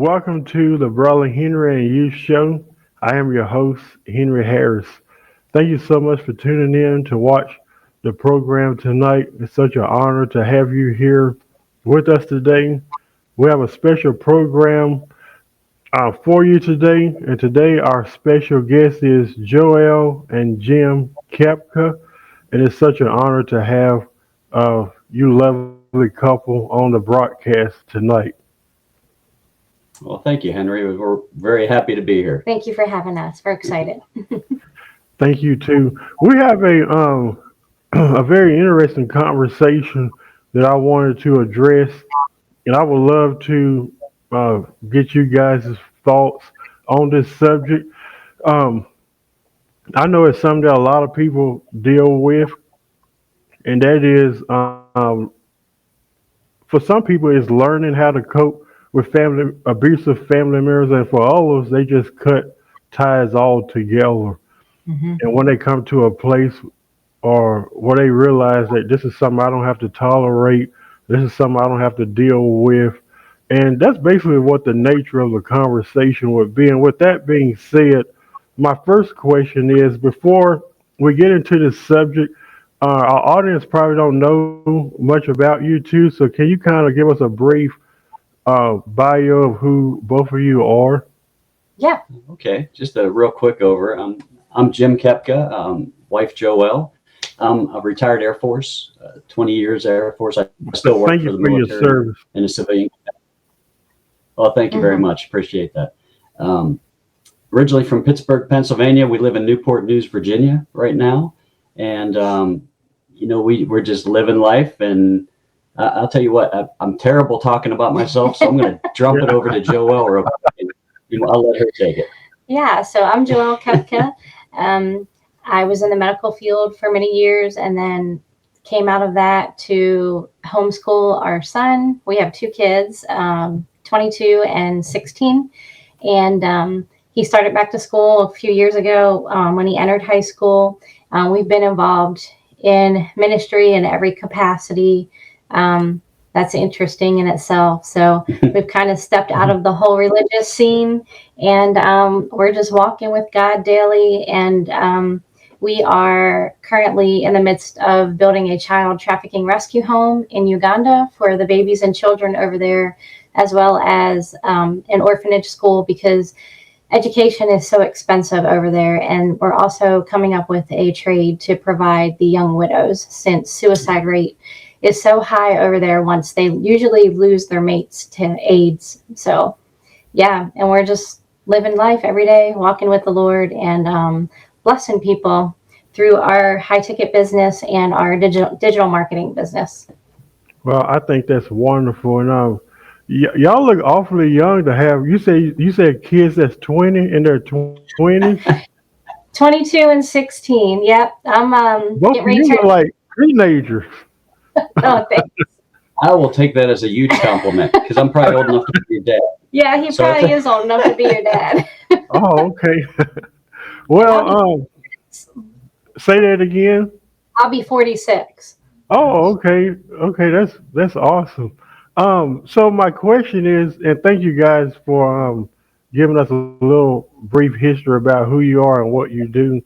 Welcome to the Brother Henry and You Show. I am your host, Henry Harris. Thank you so much for tuning in to watch the program tonight. It's such an honor to have you here with us today. We have a special program for you today, and today our special guest is Joel and Jim Kepka, and it's such an honor to have you lovely couple on the broadcast tonight. Well, thank you, Henry. We're very happy to be here. Thank you for having us. We're excited. Thank you too. We have a a very interesting conversation that I wanted to address, and I would love to get you guys' thoughts on this subject. Um, I know it's something that a lot of people deal with, and that is, for some people, is learning how to cope with family abusive family members, and for others, they just cut ties altogether. Hmm. And when they come to a place or where they realize that this is something I don't have to tolerate, this is something I don't have to deal with. And that's basically what the nature of the conversation would be. And with that being said, my first question is before we get into this subject, our audience probably don't know much about you two. So can you kind of give us a brief bio of who both of you are? Yeah. Okay, just a real quick over. I'm Jim Kepka, wife Joelle. I'm a retired Air Force, 20 years Air Force. I still work Thank for you the for your military service. in a civilian. Well, thank you very Hmm. much. Appreciate that. Um, Originally from Pittsburgh, Pennsylvania. We live in Newport News, Virginia right now. And, we're just living life. And I'll tell you what, I'm terrible talking about myself. So I'm going to Yeah. jump it over to Joelle real quick. And, I'll let her take it. Yeah. So I'm Joelle Kepka. Um, I was in the medical field for many years and then came out of that to homeschool our son. We have two kids, 22 and 16. And he started back to school a few years ago when he entered high school. We've been involved in ministry in every capacity. That's interesting in itself. So we've kind of stepped out of the whole religious scene, and we're just walking with God daily. And we are currently in the midst of building a child trafficking rescue home in Uganda for the babies and children over there, as well as an orphanage school because education is so expensive over there. And we're also coming up with a trade to provide the young widows since suicide rate is so high over there once they usually lose their mates to AIDS. So, yeah, and we're just living life every day, walking with the Lord and blessing people through our high ticket business and our digital marketing business. Well, I think that's wonderful, and y'all look awfully young to have. You said kids that's 20 in their 20s. 22 and 16. Yep. I'm Both getting of ready you to look turn. like teenagers. Oh, thanks. I will take that as a huge compliment because I'm probably old enough to be your dad. Yeah, he So I probably think, is old enough to be your dad. Oh, okay. I'll Well, be say that again. I'll be 46. Oh, okay, okay. That's awesome. So my question is, and thank you guys for giving us a little brief history about who you are and what you do.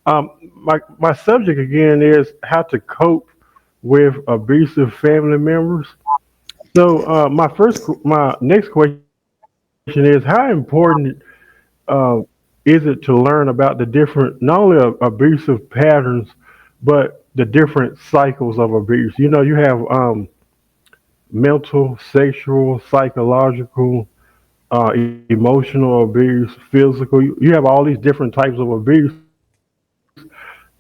My subject again is how to cope with abusive family members. So my next question is, how important is it to learn about the different, not only abusive patterns, but the different cycles of abuse? You know, you have mental, sexual, psychological, emotional abuse, physical. You have all these different types of abuse,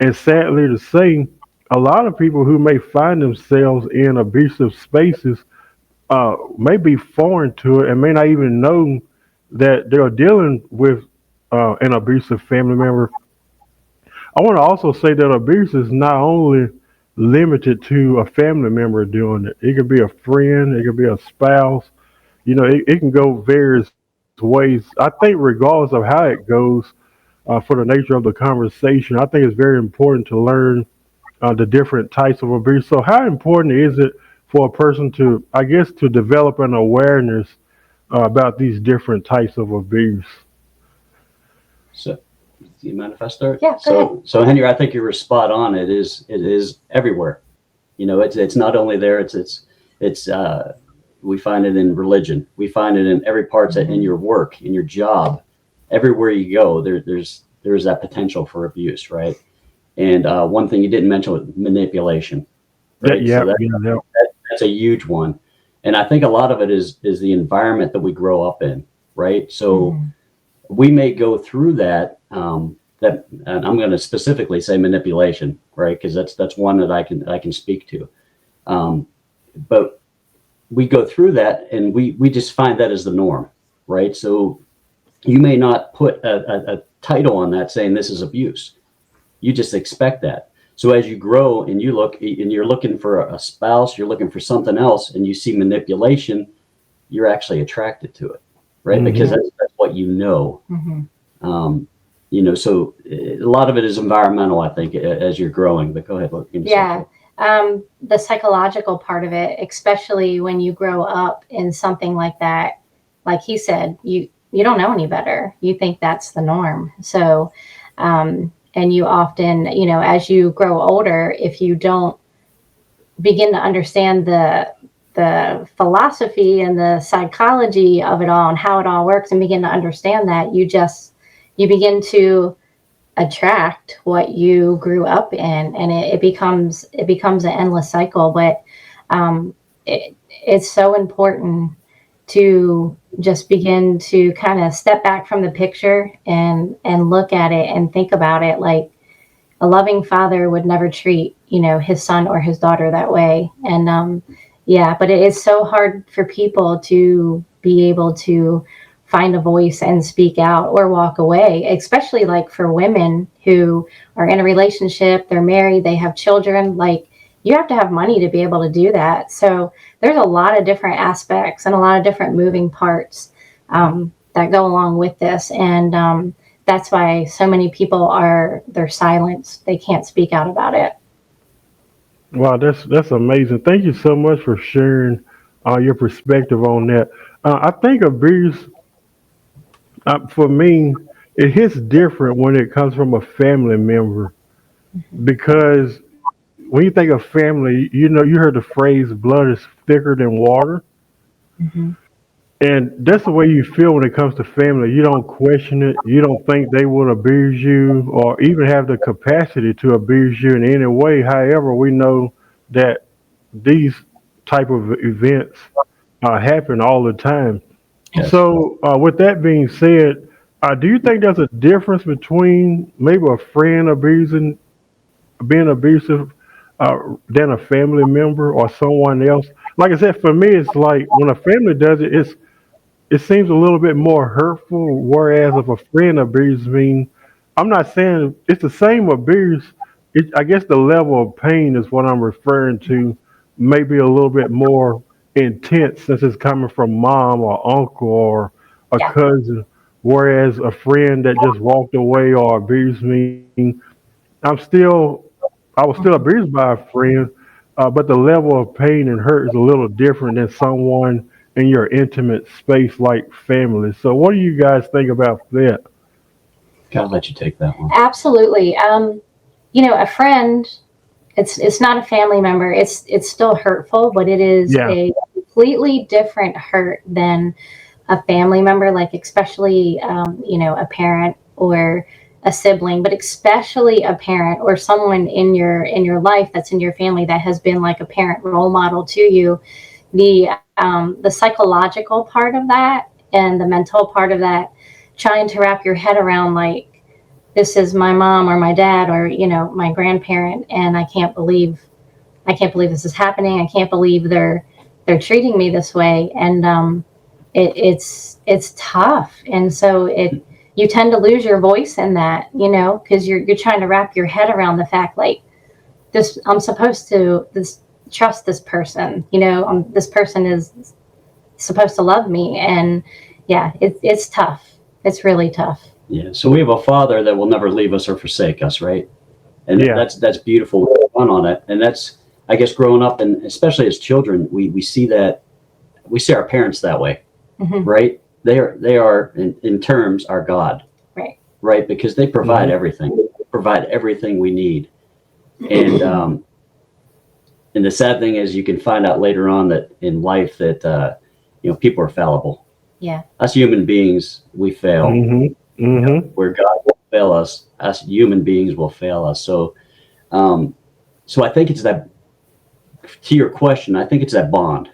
and sadly to say, a lot of people who may find themselves in abusive spaces may be foreign to it and may not even know that they're dealing with an abusive family member. I want to also say that abuse is not only limited to a family member doing it. It could be a friend, it could be a spouse. You know, it can go various ways. I think regardless of how it goes, for the nature of the conversation, I think it's very important to learn the different types of abuse. So, how important is it for a person to, I guess, to develop an awareness about these different types of abuse. So, do you mind if I start? Yeah, go So Henry, I think you were spot on. It is everywhere. It's not only there. It's we find it in religion. We find it in every part in your work, in your job, everywhere you go. There's that potential for abuse, right? And one thing you didn't mention was manipulation, right? Yeah, So yeah. that's a huge one, and I think a lot of it is the environment that we grow up in, right? So we may go through that. And I'm going to specifically say manipulation, right? Because that's one that I can speak to. But we go through that, and we just find that as the norm, right? So you may not put a title on that saying this is abuse. You just expect that. So as you grow and you look and you're looking for a spouse, you're looking for something else, and you see manipulation, you're actually attracted to it, right? Because that's what you know. So a lot of it is environmental, I think, as you're growing. But go ahead. Yeah. The psychological part of it, especially when you grow up in something like that, like he said, you don't know any better. You think that's the norm. So, and you often, as you grow older, if you don't begin to understand the philosophy and the psychology of it all and how it all works and begin to understand that, you begin to attract what you grew up in, and it becomes an endless cycle. But it's so important to just begin to kind of step back from the picture and look at it and think about it like a loving father would never treat his son or his daughter that way. And but it is so hard for people to be able to find a voice and speak out or walk away, especially like for women who are in a relationship, they're married, they have children. Like, you have to have money to be able to do that. So there's a lot of different aspects and a lot of different moving parts that go along with this. And that's why so many people they're silenced. They can't speak out about it. Wow, that's amazing. Thank you so much for sharing your perspective on that. I think abuse, for me, it hits different when it comes from a family member because when you think of family, you heard the phrase "blood is thicker than water," Mm-hmm. and that's the way you feel when it comes to family. You don't question it. You don't think they will abuse you or even have the capacity to abuse you in any way. However, we know that these type of events happen all the time. Yes. So, with that being said, do you think there's a difference between maybe a friend being abusive, than a family member or someone else? Like I said, for me, it's like when a family does it, it seems a little bit more hurtful. Whereas if a friend abuses me, I'm not saying it's the same abuse. I guess the level of pain is what I'm referring to. Maybe a little bit more intense since it's coming from mom or uncle or a Yeah. cousin. Whereas a friend that just walked away or abused me, I'm still, I was still abused by a friend, but the level of pain and hurt is a little different than someone in your intimate space like family. So, what do you guys think about that? Gotta let you take that one. Absolutely. A friend, it's not a family member. It's still hurtful, but it is Yeah, a completely different hurt than a family member, like especially a parent or a sibling, but especially a parent or someone in your life that's in your family that has been like a parent role model to you. The psychological part of that and the mental part of that, trying to wrap your head around like, this is my mom or my dad or my grandparent, and I can't believe this is happening. I can't believe they're treating me this way. And it's tough. And so you tend to lose your voice in that, because you're trying to wrap your head around the fact like, this I'm supposed to trust this person. This person is supposed to love me. And yeah, it's tough. It's really tough. Yeah. So we have a father that will never leave us or forsake us, right? And yeah, that's beautiful fun on it. And that's, I guess, growing up, and especially as children, we see that, we see our parents that way, right? They are in terms our God, right? Because they provide everything. They provide everything we need. And the sad thing is, you can find out later on that in life that people are fallible. Yeah. Us human beings, we fail. Where God will fail us, us human beings will fail us. So, so I think it's that. To your question, I think it's that bond,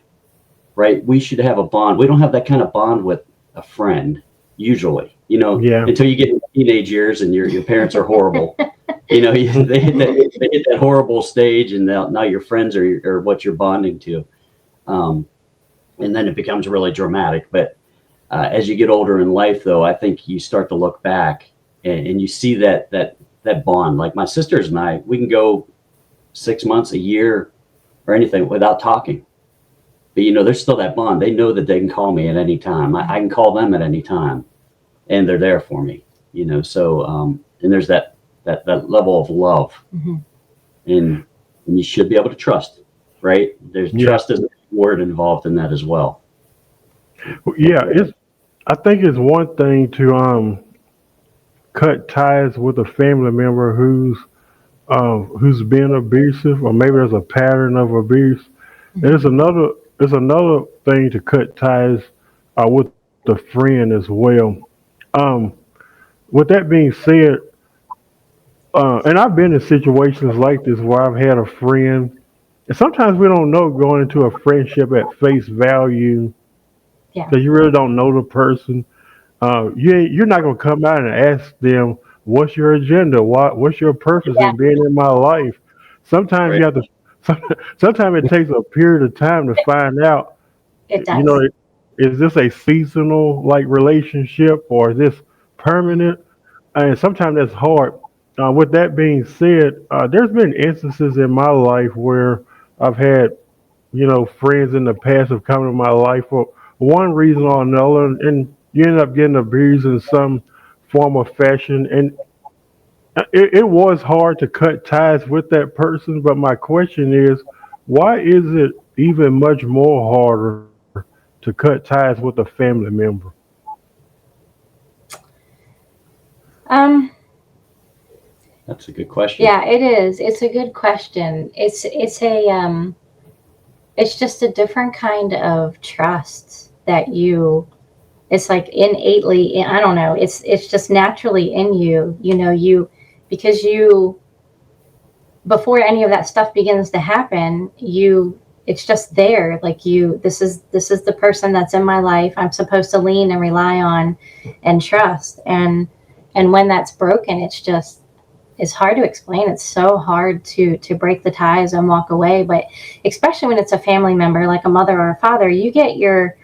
right? We should have a bond. We don't have that kind of bond with a friend usually, Yeah. until you get in teenage years and your parents are horrible. They hit that horrible stage, and now your friends are what you're bonding to, and then it becomes really dramatic. But as you get older in life, though, I think you start to look back and you see that bond. Like my sisters and I, we can go 6 months, a year, or anything without talking. But there's still that bond. They know that they can call me at any time. I can call them at any time, and they're there for me. So and there's that level of love, and you should be able to trust, right? There's trust is a word involved in that as well. Yeah, I think it's one thing to cut ties with a family member who's been abusive, or maybe there's a pattern of abuse. There's another thing to cut ties with the friend as well. Um, with that being said, and I've been in situations like this where I've had a friend, and sometimes we don't know going into a friendship at face value Yeah. because you really don't know the person. You're not gonna come out and ask them what's your agenda, what's your purpose Yeah. in being in my life. Sometimes you Right. have to. Sometimes it takes a period of time to find out. It You does. know, is this a seasonal like relationship, or is this permanent? And sometimes that's hard. With that being said, there's been instances in my life where I've had friends in the past have come to my life for one reason or another, and you end up getting abused in some form of fashion. And it was hard to cut ties with that person. But my question is, why is it even much more harder to cut ties with a family member? Um, That's a good question. yeah, it is. It's a good question. It's just a different kind of trust that it's like innately, I don't know, it's just naturally in you, because before any of that stuff begins to happen, it's just there. Like this is the person that's in my life. I'm supposed to lean and rely on and trust. And when that's broken, it's hard to explain. It's so hard to break the ties and walk away. But especially when it's a family member, like a mother or a father, you get your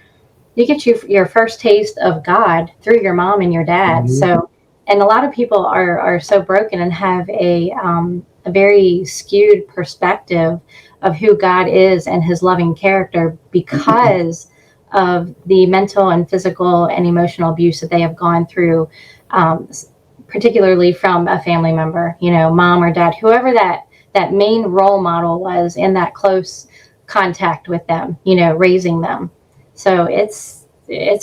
first taste of God through your mom and your dad. Hmm. So, and a lot of people are so broken and have a very skewed perspective of who God is and his loving character because of the mental and physical and emotional abuse that they have gone through, um, particularly from a family member, mom or dad, whoever that main role model was in that close contact with them, raising them. So it's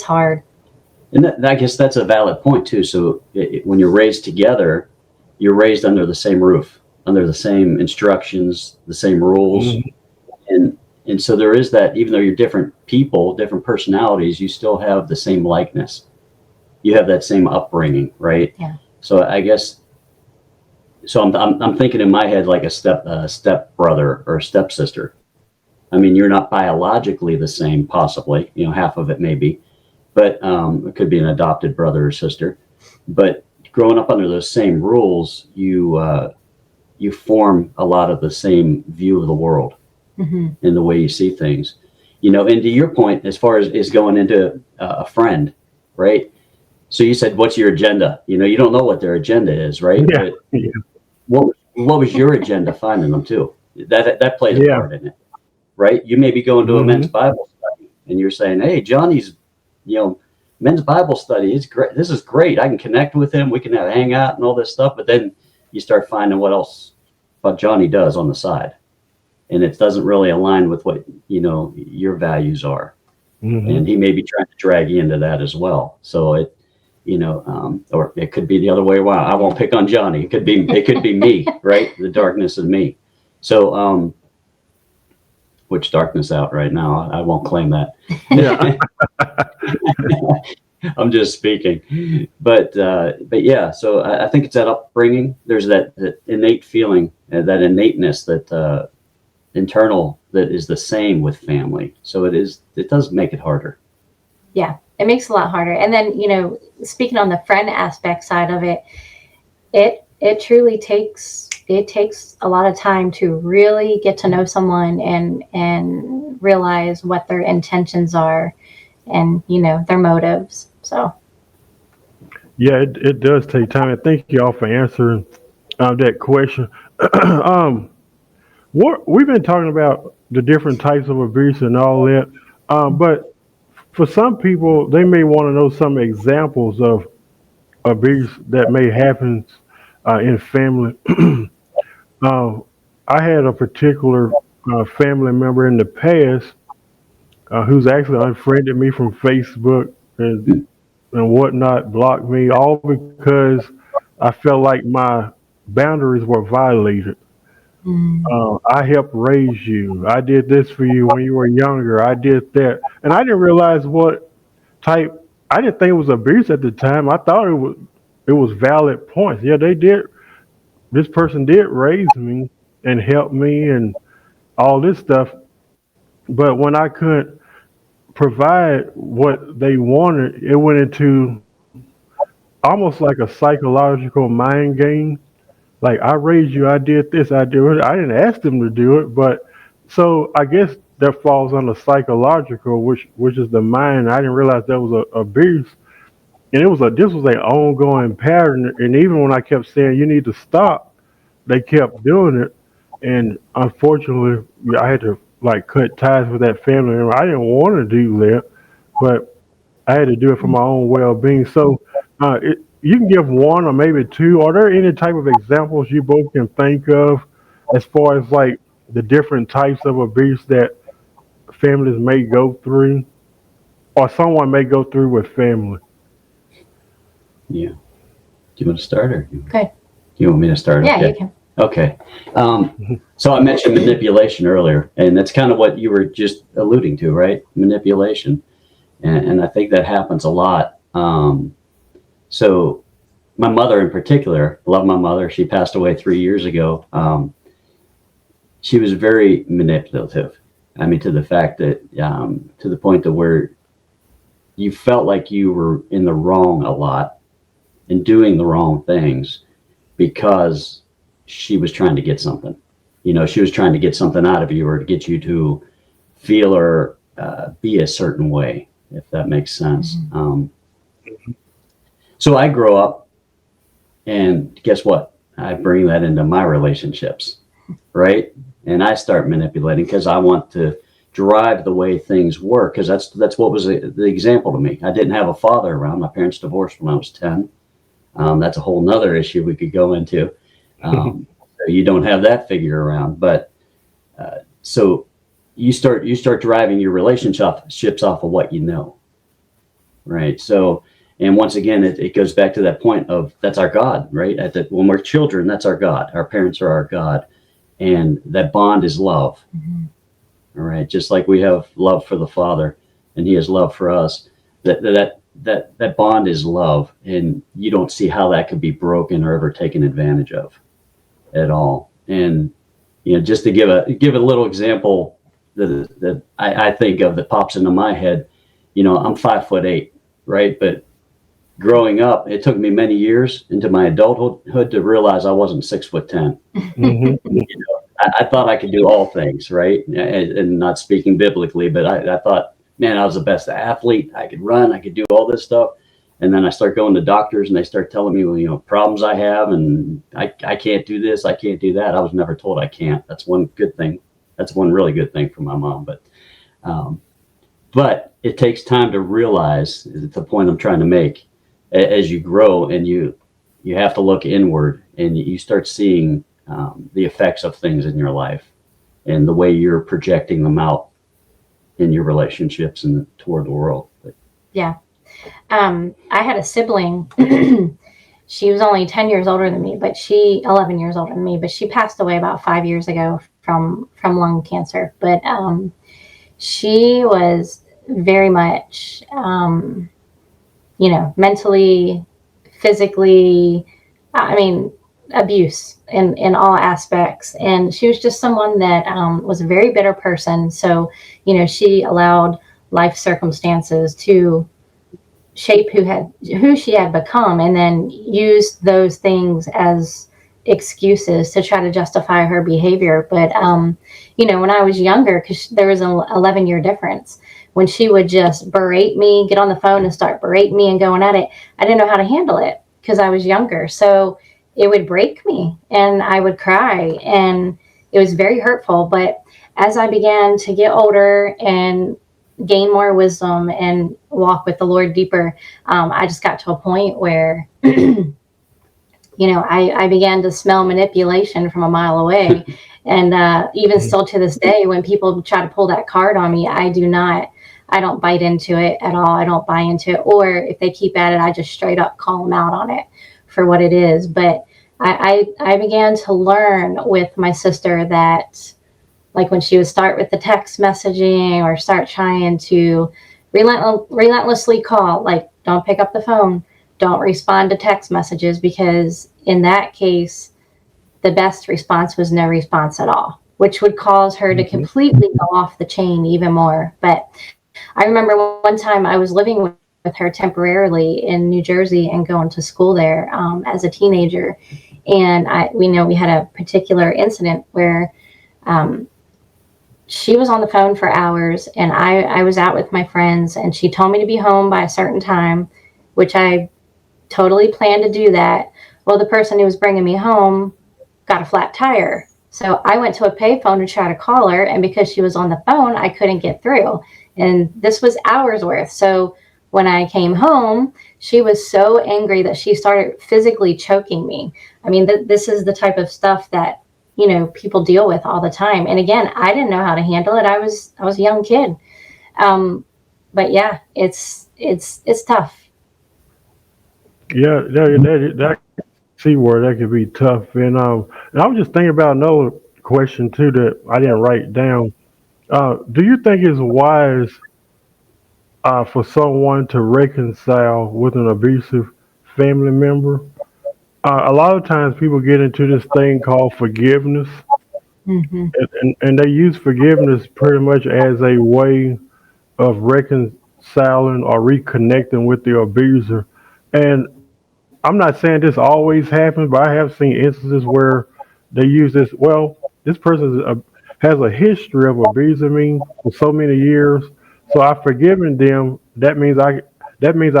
hard. And I guess that's a valid point too. So when you're raised together, you're raised under the same roof, under the same instructions, the same rules, Hmm. and so there is that. Even though you're different people, different personalities, you still have the same likeness. You have that same upbringing, right? Yeah. So I guess. So I'm thinking in my head like a step brother or step sister. I mean, you're not biologically the same, possibly. Half of it maybe, but it could be an adopted brother or sister. But growing up under those same rules, you form a lot of the same view of the world Hmm. and the way you see things. And to your point, as far as is going into a friend, right? So you said, "What's your agenda?" You don't know what their agenda is, right? Yeah, But yeah, what was your agenda finding them too? That plays a yeah. part in it, right? You may be going to a men's Hmm. Bible study, and you're saying, "Hey, Johnny's, you know, men's Bible study is great. This is great. I can connect with him. We can hang out and all this stuff." But then you start finding what Johnny does on the side, and it doesn't really align with what your values are. Hmm. and he may be trying to drag you into that as well. So it, or it could be the other way around. I won't pick on Johnny. It could be me, right? The darkness of me. So, which darkness out right now? I won't claim that. Yeah. I'm just speaking, but yeah. So I think it's that upbringing. There's that innate feeling, that innateness, that internal, that is the same with family. So it does make it harder. Yeah, it makes it a lot harder. And then, speaking on the friend aspect side of it, it truly takes a lot of time to really get to know someone and realize what their intentions are and their motives. So Yeah, it does take time. And thank you all for answering that question. um, what we've been talking about the different types of abuse and all that, but for some people, they may want to know some examples of abuse that may happen in family. uh, I had a particular family member in the past who's actually unfriended me from Facebook and whatnot, blocked me, all because I felt like my boundaries were violated. mm, I helped raise you. I did this for you when you were younger. I did that, and I didn't realize what type. I didn't think it was abuse at the time. I thought it was valid points. Yeah, they did. This person did raise me and help me and all this stuff. But when I couldn't provide what they wanted, it went into almost like a psychological mind game. Like I raised you, I did this, I did it. I didn't ask them to do it, but so I guess that falls under psychological, which is the mind. I didn't realize that was a abuse, and this was an ongoing pattern. And even when I kept saying you need to stop, they kept doing it, and unfortunately, yeah, I had to like cut ties with that family member. I didn't want to do that, but I had to do it for my own well-being. So, you can give one or maybe two. Are there any type of examples you both can think of, as far as like the different types of abuse that families may go through, or someone may go through with family? Yeah. Do you want to start, or good. you want me to start? Yeah, you Okay. can. Okay. So I mentioned manipulation earlier, and that's kind of what you were just alluding to, right? Manipulation. And I think that happens a lot. So my mother in particular, love my mother. She passed away 3 years ago. She was very manipulative. I mean, to the fact that, to the point to where you felt like you were in the wrong a lot and doing the wrong things because she was trying to get something. She was trying to get something out of you, or to get you to feel or be a certain way, if that makes sense. So I grow up, and guess what? I bring that into my relationships, right? And I start manipulating because I want to drive the way things work, because that's what was the example to me. I didn't have a father around. My parents divorced when I was 10. That's a whole nother issue we could go into. So you don't have that figure around, but so you start driving your relationships off of what you know, right? So, and once again, it goes back to that point of that's our God, right? When we're children, that's our God. Our parents are our God, and that bond is love. All right, just like we have love for the Father, and He has love for us. That bond is love, and you don't see how that could be broken or ever taken advantage of at all. And just to give a little example that I think of, that pops into my head. I'm 5'8", right? But growing up, it took me many years into my adulthood to realize I wasn't 6'10". Hmm. I thought I could do all things, right? And not speaking biblically, but I thought, man, I was the best athlete. I could run, I could do all this stuff. And then I start going to doctors, and they start telling me, well, problems I have, and I can't do this, I can't do that. I was never told I can't. That's one good thing. That's one really good thing for my mom. But it takes time to realize, it's the point I'm trying to make, as you grow and you have to look inward, and you start seeing the effects of things in your life and the way you're projecting them out in your relationships and toward the world. But, Yeah. I had a sibling. She was only 10 years older than me, 11 years older than me, but she passed away about 5 years ago from lung cancer. But she was very much, mentally, physically, I mean, abuse in all aspects. And she was just someone that was a very bitter person. So, she allowed life circumstances to shape who she had become, and then used those things as excuses to try to justify her behavior. But when I was younger, because there was an 11-year difference, when she would just berate me, get on the phone and start berating me and going at it, I didn't know how to handle it because I was younger. So it would break me and I would cry, and it was very hurtful. But as I began to get older and gain more wisdom and walk with the Lord deeper, I just got to a point where, I began to smell manipulation from a mile away. And even still to this day, when people try to pull that card on me, I don't bite into it at all. I don't buy into it. Or if they keep at it, I just straight up call them out on it for what it is. But I began to learn with my sister that, like, when she would start with the text messaging or start trying to relentlessly call, like, don't pick up the phone, don't respond to text messages, because in that case, the best response was no response at all, which would cause her to completely go off the chain even more. But I remember one time I was living with her temporarily in New Jersey and going to school there as a teenager. And we had a particular incident where she was on the phone for hours, and I was out with my friends, and she told me to be home by a certain time, which I totally planned to do that. Well, the person who was bringing me home got a flat tire. So I went to a payphone to try to call her, and because she was on the phone, I couldn't get through. And this was hours worth. So when I came home, she was so angry that she started physically choking me. I mean, this is the type of stuff that people deal with all the time. And again, I didn't know how to handle it. I was a young kid. But yeah, it's tough. Yeah, that C word, that could be tough. And I was just thinking about another question too that I didn't write down. Do you think it's wise for someone to reconcile with an abusive family member? A lot of times people get into this thing called forgiveness, Hmm. and they use forgiveness pretty much as a way of reconciling or reconnecting with the abuser. And I'm not saying this always happens, but I have seen instances where they use this. Well, this person has a history of abusing me for so many years, so I've forgiven them. That means I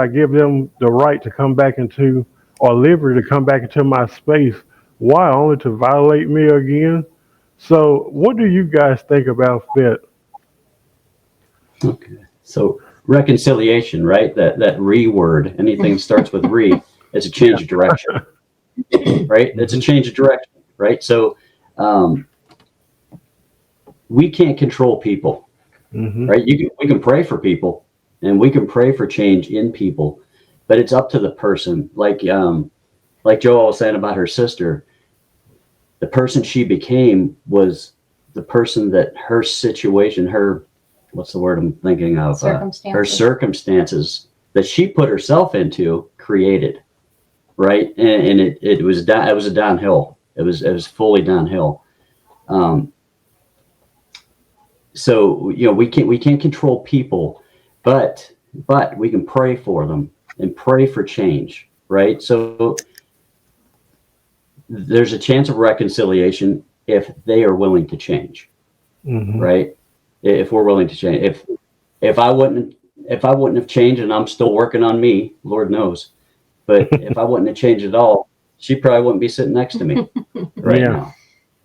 give them the right to come back into, or liberty to come back into my space. Why? Only to violate me again? So, what do you guys think about that? okay. So reconciliation, right? That re word, anything starts with re, it's a change of direction, right? It's a Hmm. change of direction, right? So um, we can't control people, Hmm. right? We can pray for people, and we can pray for change in people, but it's up to the person. Like Joel was saying about her sister, the person she became was the person that her situation, her, what's the word I'm thinking of? Her Circumstances. circumstances that she put herself into created, right? And it was it was a downhill. It was fully downhill. Um, so we can't control people, but we can pray for them and pray for change, right? So there's a chance of reconciliation if they are willing to change, Hmm. right? If we're willing to change. If I wouldn't have changed, and I'm still working on me, Lord knows, but if I wouldn't have changed at all, she probably wouldn't be sitting next to me right Yeah. now,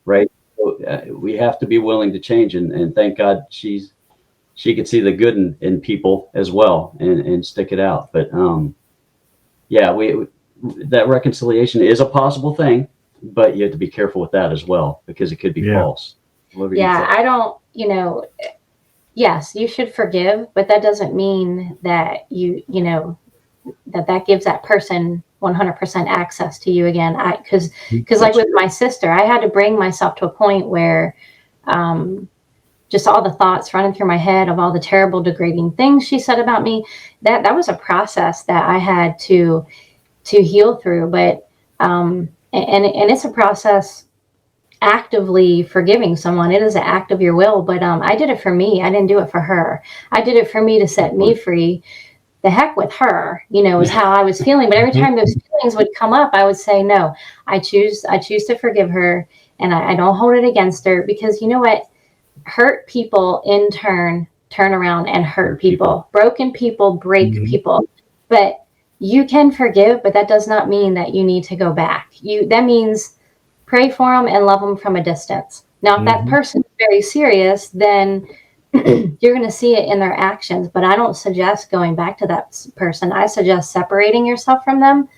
right? So, we have to be willing to change, and thank God she could see the good in people as well, and stick it out. But yeah, we that reconciliation is a possible thing, but you have to be careful with that as well, because it could be Yeah. false. What do you Yeah, say? I don't, yes, you should forgive, but that doesn't mean that that gives that person 100% access to you again. Because like with my sister, I had to bring myself to a point where um, just all the thoughts running through my head of all the terrible, degrading things she said about me. That was a process that I had to heal through. But and it's a process actively forgiving someone. It is an act of your will. But I did it for me. I didn't do it for her. I did it for me to set me free. The heck with her, is how I was feeling. But every time those feelings would come up, I would say, no, I choose to forgive her, and I don't hold it against her, because you know what? Hurt people in turn around and hurt people. Broken people break Mhm. people. But you can forgive, but that does not mean that you need to go back. That means pray for them and love them from a distance. Now, if that Mhm. person is very serious, then you're going to see it in their actions. But I don't suggest going back to that person. I suggest separating yourself from them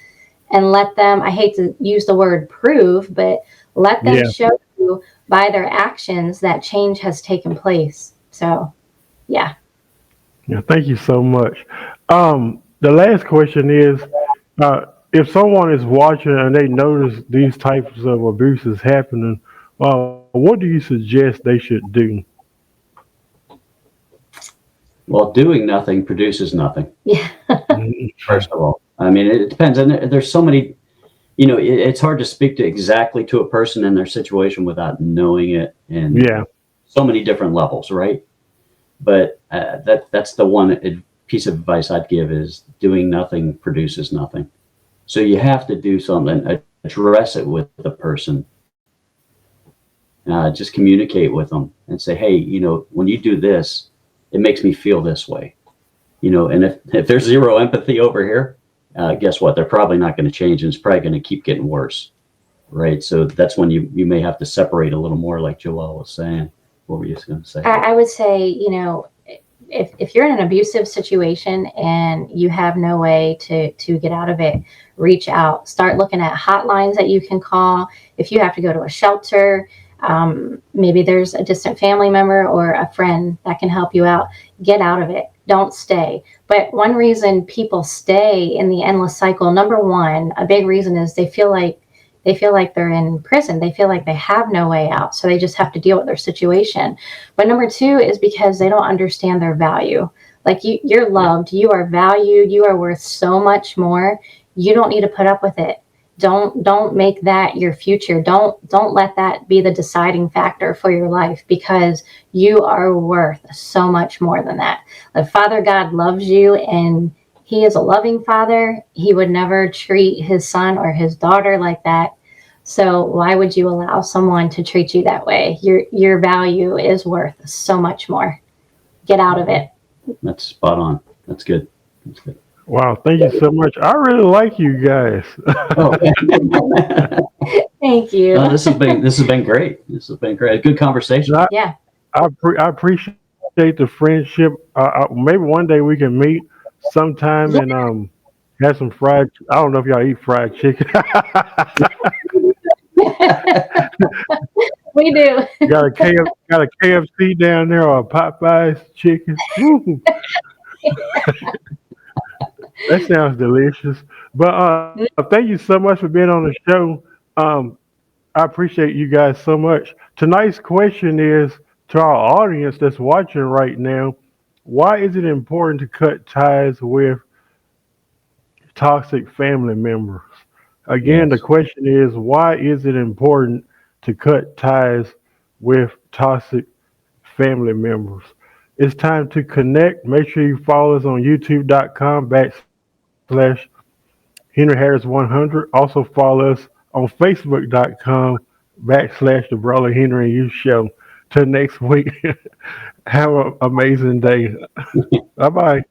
and let them, I hate to use the word prove, but let them Yeah. show you by their actions that change has taken place. So, yeah. Yeah. Thank you so much. The last question is, if someone is watching and they notice these types of abuses happening, what do you suggest they should do? Well, doing nothing produces nothing. Yeah. First of all, I mean, it depends, and there's so many. It's hard to speak to exactly to a person in their situation without knowing it, and Yeah. so many different levels, right? But that's the one piece of advice I'd give is doing nothing produces nothing. So you have to do something, address it with the person, just communicate with them and say, hey, when you do this, it makes me feel this way. And if there's zero empathy over here, guess what? They're probably not going to change, and it's probably going to keep getting worse, right? So that's when you may have to separate a little more, like Joelle was saying. What were you going to say? I would say, if you're in an abusive situation and you have no way to get out of it, reach out. Start looking at hotlines that you can call. If you have to go to a shelter, maybe there's a distant family member or a friend that can help you out. Get out of it. Don't stay. But one reason people stay in the endless cycle, number one, a big reason is they feel like they're in prison. They feel like they have no way out. So they just have to deal with their situation. But number two is because they don't understand their value. Like you're loved, you are valued, you are worth so much more. You don't need to put up with it. Don't make that your future. Don't let that be the deciding factor for your life, because you are worth so much more than that. The Father God loves you, and he is a loving father. He would never treat his son or his daughter like that. So why would you allow someone to treat you that way? Your value is worth so much more. Get out of it. That's spot on. That's good. That's good. Wow. Thank you so much. I really like you guys. Oh, Thank you. no, this has been great. This has been great. A good conversation. Yeah. I appreciate the friendship. Maybe one day we can meet sometime Yeah. and have some fried. I don't know if y'all eat fried chicken. We do. Got a KFC down there or a Popeyes chicken. Woo, that sounds delicious. But thank you so much for being on the show. Um, I appreciate you guys so much. Tonight's question is to our audience that's watching right now: why is it important to cut ties with toxic family members? Again, the Yes. question is: why is it important to cut ties with toxic family members? It's time to connect. Make sure you follow us on youtube.com/Henry Harris 100. Also follow us on facebook.com/The Brawler Henry and You Show. Till next week, have an amazing day. Bye bye.